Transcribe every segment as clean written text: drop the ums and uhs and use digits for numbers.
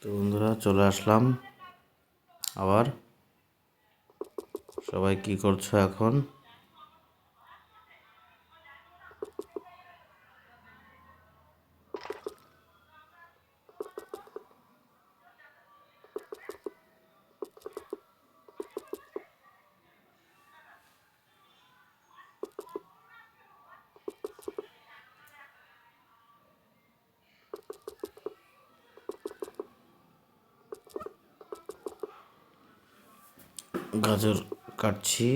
তো বন্ধুরা চলে আসলাম আবার। সবাই কি করছো এখন? গাজর কাটছি।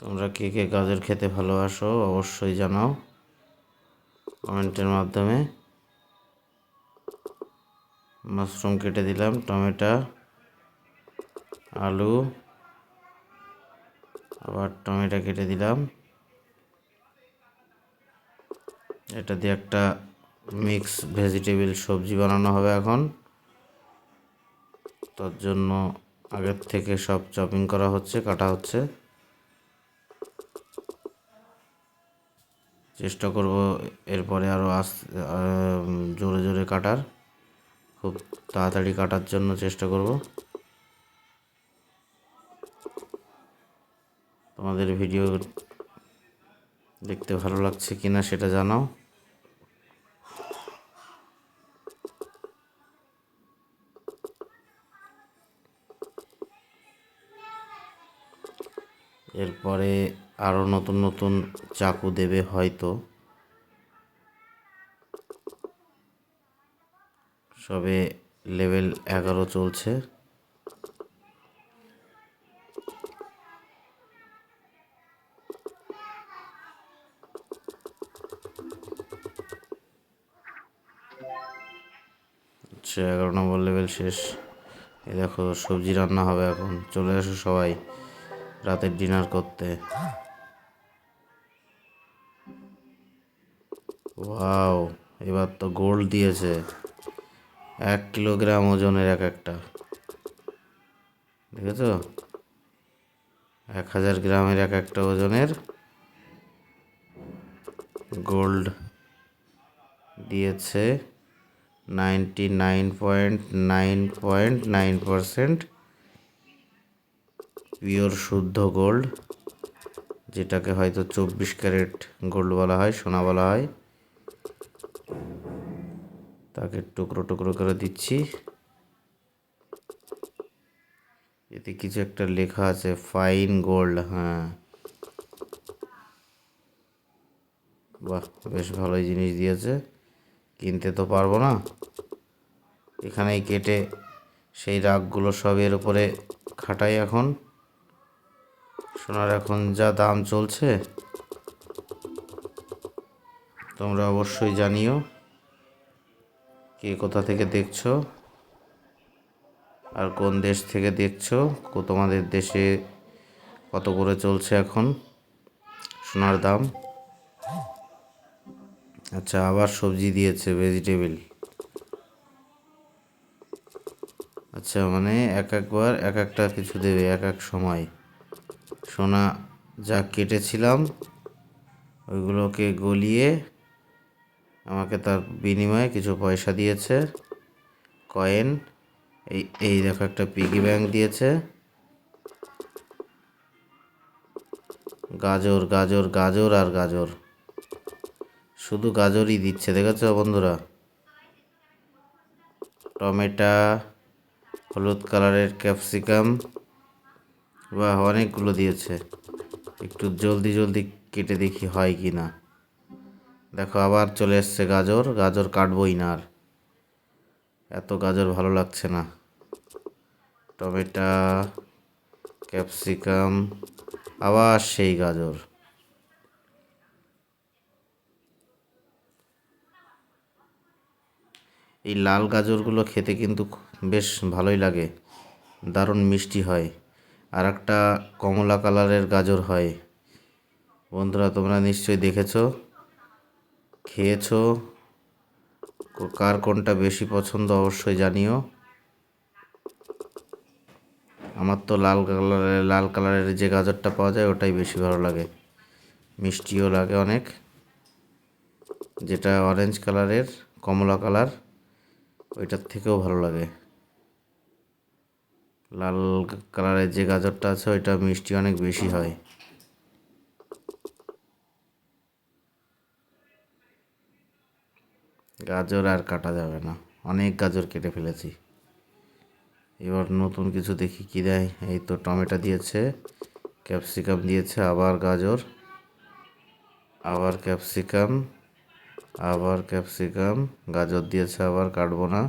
তোমরা কে কে গাজর খেতে ভালোবাসো অবশ্যই জানাও কমেন্টের মাধ্যমে। মাশরুম কেটে দিলাম, টমেটো, আলু, আবার টমেটো কেটে দিলাম। এটা দিয়ে একটা মিক্স ভেজিটেবল সবজি বানানো হবে এখন। তার জন্য আগের থেকে সব চপিং করা হচ্ছে, কাটা হচ্ছে। চেষ্টা করব এরপরে আরও জোরে জোরে কাটার, খুব তাড়াতাড়ি কাটার জন্য চেষ্টা করব। তোমাদের ভিডিও দেখতে ভালো লাগছে কিনা সেটা জানাও। এরপরে আরও নতুন নতুন চাকু দেবে হয়তো, সবে লেভেল 11 চলছে। আচ্ছা, 11 নম্বর লেভেল শেষ। এই দেখো সবজি রান্না হবে এখন। চলে আসো সবাই রাতের ডিনার করতে। ওয়াও, এবার তো গোল্ড দিয়েছে। 1 কিলোগ্রাম ওজনের এক একটা, দেখেছো? 1000 গ্রামের এক একটা ওজনের গোল্ড দিয়েছে। 99.9% পিওর শুদ্ধ গোল্ড, যেটাকে হয়তো 24 ক্যারেট গোল্ড বলা হয়, সোনা বলা হয়। তাকে টুকরো টুকরো করে দিচ্ছি। এতে কিছু একটা লেখা আছে, ফাইন গোল্ড। হ্যাঁ, বাহ, বেশ ভালোই জিনিস দিয়েছে। কিনতে তো পারবো না, এখানেই কেটে সেই রাগগুলো সব এর উপরে খাটাই এখন। সোনার এখন যা দাম চলছে, তোমরা অবশ্যই জানিও কে কোথা থেকে দেখছো আর কোন দেশ থেকে দেখছো। তোমাদের দেশে কত করে চলছে এখন সোনার দাম? আচ্ছা, আবার সবজি দিয়েছে, ভেজিটেবল। আচ্ছা, মানে একবার এক একটা কিছু দেবে এক এক সময়। সোনা যা কেটেছিলাম ওইগুলোকে গলিয়ে আমাকে তার বিনিময়ে কিছু পয়সা দিয়েছে, কয়েন। এই এই দেখো একটা পিগি ব্যাংক দিয়েছে। গাজর গাজর গাজর আর গাজর, শুধু গাজরই দিচ্ছে, দেখেছো বন্ধুরা? টমেটো, হলুদ কালারের ক্যাপসিকাম, বাহ, অনেকগুলো দিয়েছে। একটু জলদি জলদি কেটে দেখি হয় কি না। দেখো আবার চলে এসছে গাজর। গাজর কাটবই না আর, এত গাজর ভালো লাগছে না। টমেটো, ক্যাপসিকাম, আবার সেই গাজর। এই লাল গাজরগুলো খেতে কিন্তু বেশ ভালোই লাগে, দারুণ মিষ্টি হয়। আর একটা কমলা কালারের গাজর হয়, বন্ধুরা তোমরা নিশ্চয়ই দেখেছো, খেয়েছো। কার কোনটা বেশি পছন্দ অবশ্যই জানিও। আমার তো লাল কালারের যে গাজরটা পাওয়া যায় ওটাই বেশি ভালো লাগে, মিষ্টিও লাগে অনেক। যেটা অরেঞ্জ কালারের, কমলা কালার, ওইটার থেকেও ভালো লাগে। লাল কালারের যে গাজরটা আছে ওইটা মিষ্টি অনেক বেশি হয়। গাজর আর কাটা যাবে না, অনেক গাজর কেটে ফেলেছি। এবার নতুন কিছু দেখি কি দেয়। এই তো টমেটো দিয়েছে, ক্যাপসিকাম দিয়েছে, আবার গাজর, আবার ক্যাপসিকাম, আবার ক্যাপসিকাম, গাজর দিয়েছে, আবার কাটবো না,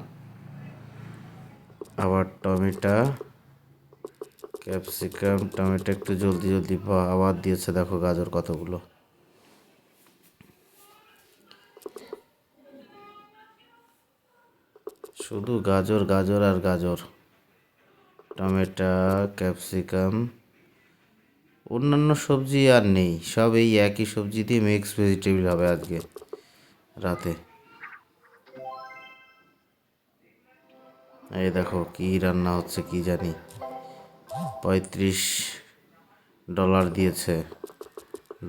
আবার টমেটো, ক্যাপসিকাম, টমেটো একটু জলদি জলদি, আবার দিয়েছে দেখো গাজর কতগুলো। শুধু গাজর গাজর আর গাজর, টমেটো, ক্যাপসিকাম, অন্যান্য সবজি আর নেই, সব এই একই সবজি দিয়ে মিক্স ভেজিটেবল হবে আজকে রাতে। এই দেখো কি রান্না হচ্ছে কি জানি। $35 দিয়েছে।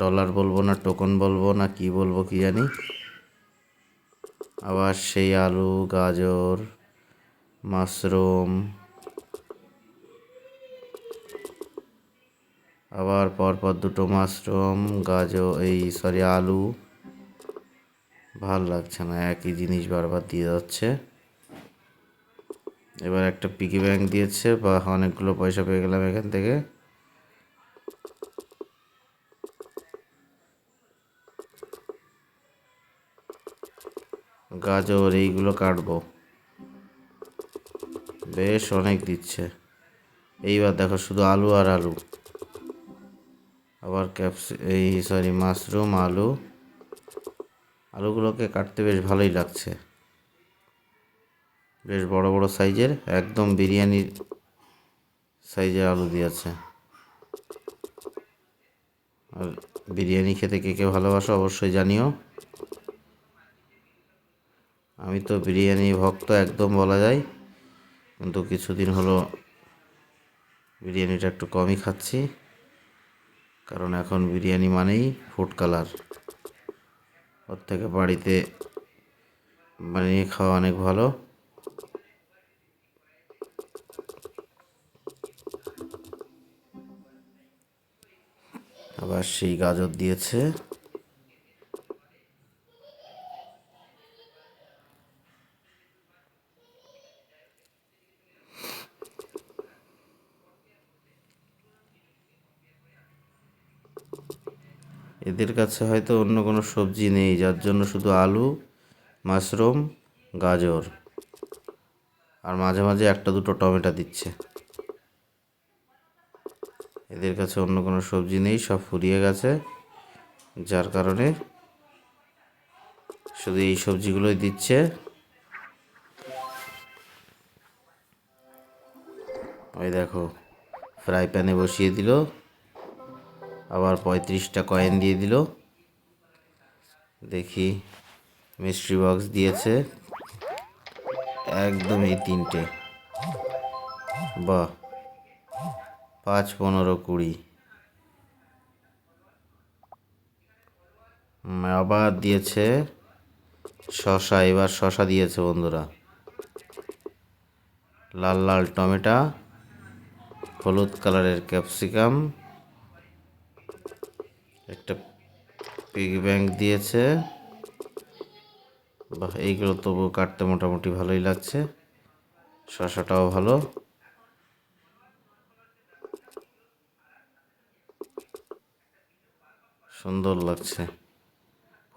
ডলার বলবো না টোকন বলবো না কি বলবো কি জানি। আবার সেই আলু, গাজর, মাশরুম, আবার পরপর দুটো মাশরুম, গাজর, আলু। ভাল লাগছে না, একই জিনিস বারবার দিয়ে যাচ্ছে। এবার একটা পিগি ব্যাংক দিয়েছে, বা অনেকগুলো পয়সা পেয়ে গেলাম এখান থেকে। গাজর এইগুলো কাটবো, বেশ অনেক দিচ্ছে। এইবার দেখো শুধু আলু আর আলু, আবার মাশরুম, আলু। আলুগুলোকে কাটতে বেশ ভালোই লাগছে, বেশ বড় বড় সাইজের, একদম বিরিয়ানির সাইজের আলু দিয়েছে। আর বিরিয়ানি খেতে কে কে ভালোবাসো অবশ্যই জানিও। আমি তো বিরিয়ানি ভক্ত একদম বলা যায়, কিন্তু কিছুদিন হলো বিরিয়ানিটা একটু কমই খাচ্ছি, কারণ এখন বিরিয়ানি মানেই ফুড কালার। ওর থেকে বাড়িতে বানিয়ে খাওয়া অনেক ভালো। আবার সেই গাজর দিয়েছে। এদের কাছে হয়তো অন্য কোনো সবজি নেই, যার জন্য শুধু আলু, মাশরুম, গাজর, আর মাঝে মাঝে একটা দুটো টমেটো দিচ্ছে। এদের কাছে অন্য কোনো সবজি নেই, সব ফুরিয়ে গেছে, যার কারণে শুধু এই সবজিগুলোই দিচ্ছে। ওই দেখো ফ্রাই প্যানে বসিয়ে দিল, আবার 35টা কয়েন দিয়ে দিল। দেখি মিস্ট্রি বক্স দিয়েছে একদম এই 3টে, বাহ, 5, 15, 20। আবার দিয়েছে শশা, এবার শশা দিয়েছে বন্ধুরা, লাল লাল টমেটো, হলুদ কালারের ক্যাপসিকাম, একটা পিগি ব্যাংক দিয়েছে। বাহ, এইগুলো তবু কাটতে মোটামুটি ভালোই লাগছে, শশাটাও ভালো। সুন্দর লাগছে।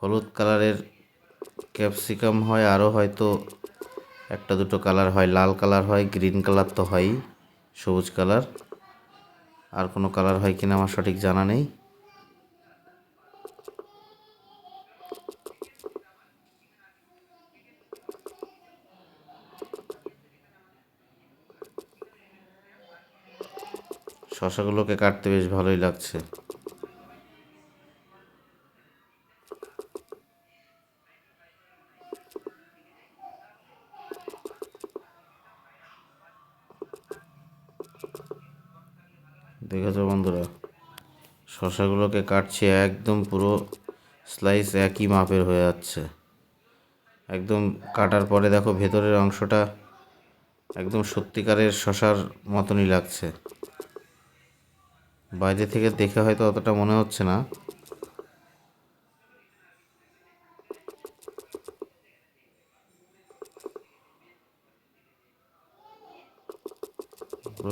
হলুদ কালারের ক্যাপসিকাম হয়, আরও হয়তো একটা দুটো কালার হয়, লাল কালার হয়, গ্রিন কালার তো হয়ই, সবুজ কালার, আর কোনো কালার হয় কিনা আমার সঠিক জানা নেই। শশাগুলোকে কাটতে বেশ ভালোই লাগছে। দেখেছো বন্ধুরা, শশাগুলোকে কাটছে একদম পুরো স্লাইস একই মাপের হয়ে যাচ্ছে। একদম কাটার পরে দেখো ভেতরের অংশটা একদম সত্যিকারের শশার মতনই লাগছে। বাইরে থেকে দেখে হয়তো অতটা মনে হচ্ছে না।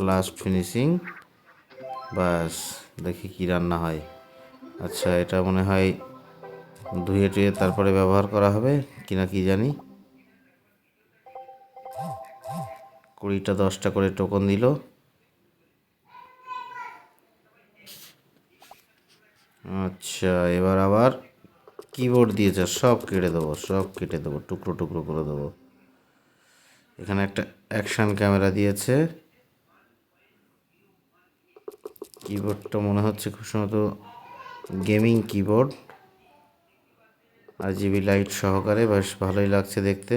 লাস্ট ফিনিশিং, বাস। দেখি কি রান্না হয়। আচ্ছা, এটা মনে হয় ধুয়ে টুয়ে তারপরে ব্যবহার করা হবে কিনা কি জানি। 20টা 10টা করে টোকন দিল। আচ্ছা, এবার আবার কিবোর্ড দিয়েছে, সব কেটে দেবো, সব কেটে দেবো, টুকরো টুকরো করে দেবো। এখানে একটা অ্যাকশন ক্যামেরা দিয়েছে। কিবোর্ডটা মনে হচ্ছে খুব সম্ভবত গেমিং কিবোর্ড, RGB লাইট সহকারে, বেশ ভালোই লাগছে দেখতে।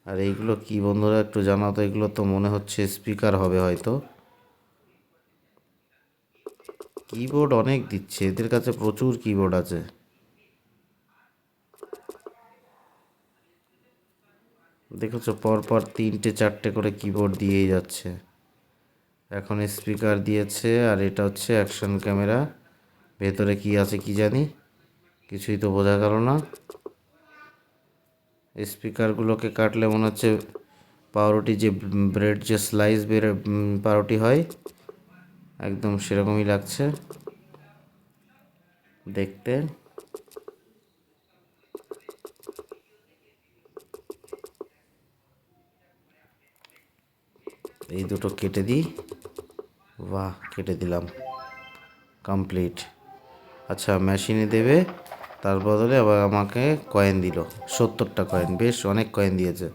আর এইগুলো কি বন্ধুরা একটু জানাও তো। এগুলো তো মনে হচ্ছে স্পিকার হবে হয়তো। কিবোর্ড অনেক দিচ্ছে, এদের কাছে প্রচুর কিবোর্ড আছে। দেখেছো, পরপর 3টে 4টে করে কিবোর্ড দিয়েই যাচ্ছে। এখন স্পিকার দিয়েছে, আর এটা হচ্ছে অ্যাকশন ক্যামেরা। ভেতরে কি আছে কি জানি, কিছুই তো বোঝা গেল না। স্পিকারগুলোকে কাটলে মনে হচ্ছে পাউরুটি, যে ব্রেড যে স্লাইস বের পাউরুটি হয়, একদম সেরকমই লাগছে দেখতে। এই দুটো কেটে দিই। বাহ, কেটে দিলাম, কমপ্লিট। আচ্ছা, মেশিনে দেবে, তার বদলে আবার আমাকে কয়েন দিল, 70টা কয়েন, বেশ অনেক কয়েন দিয়েছে।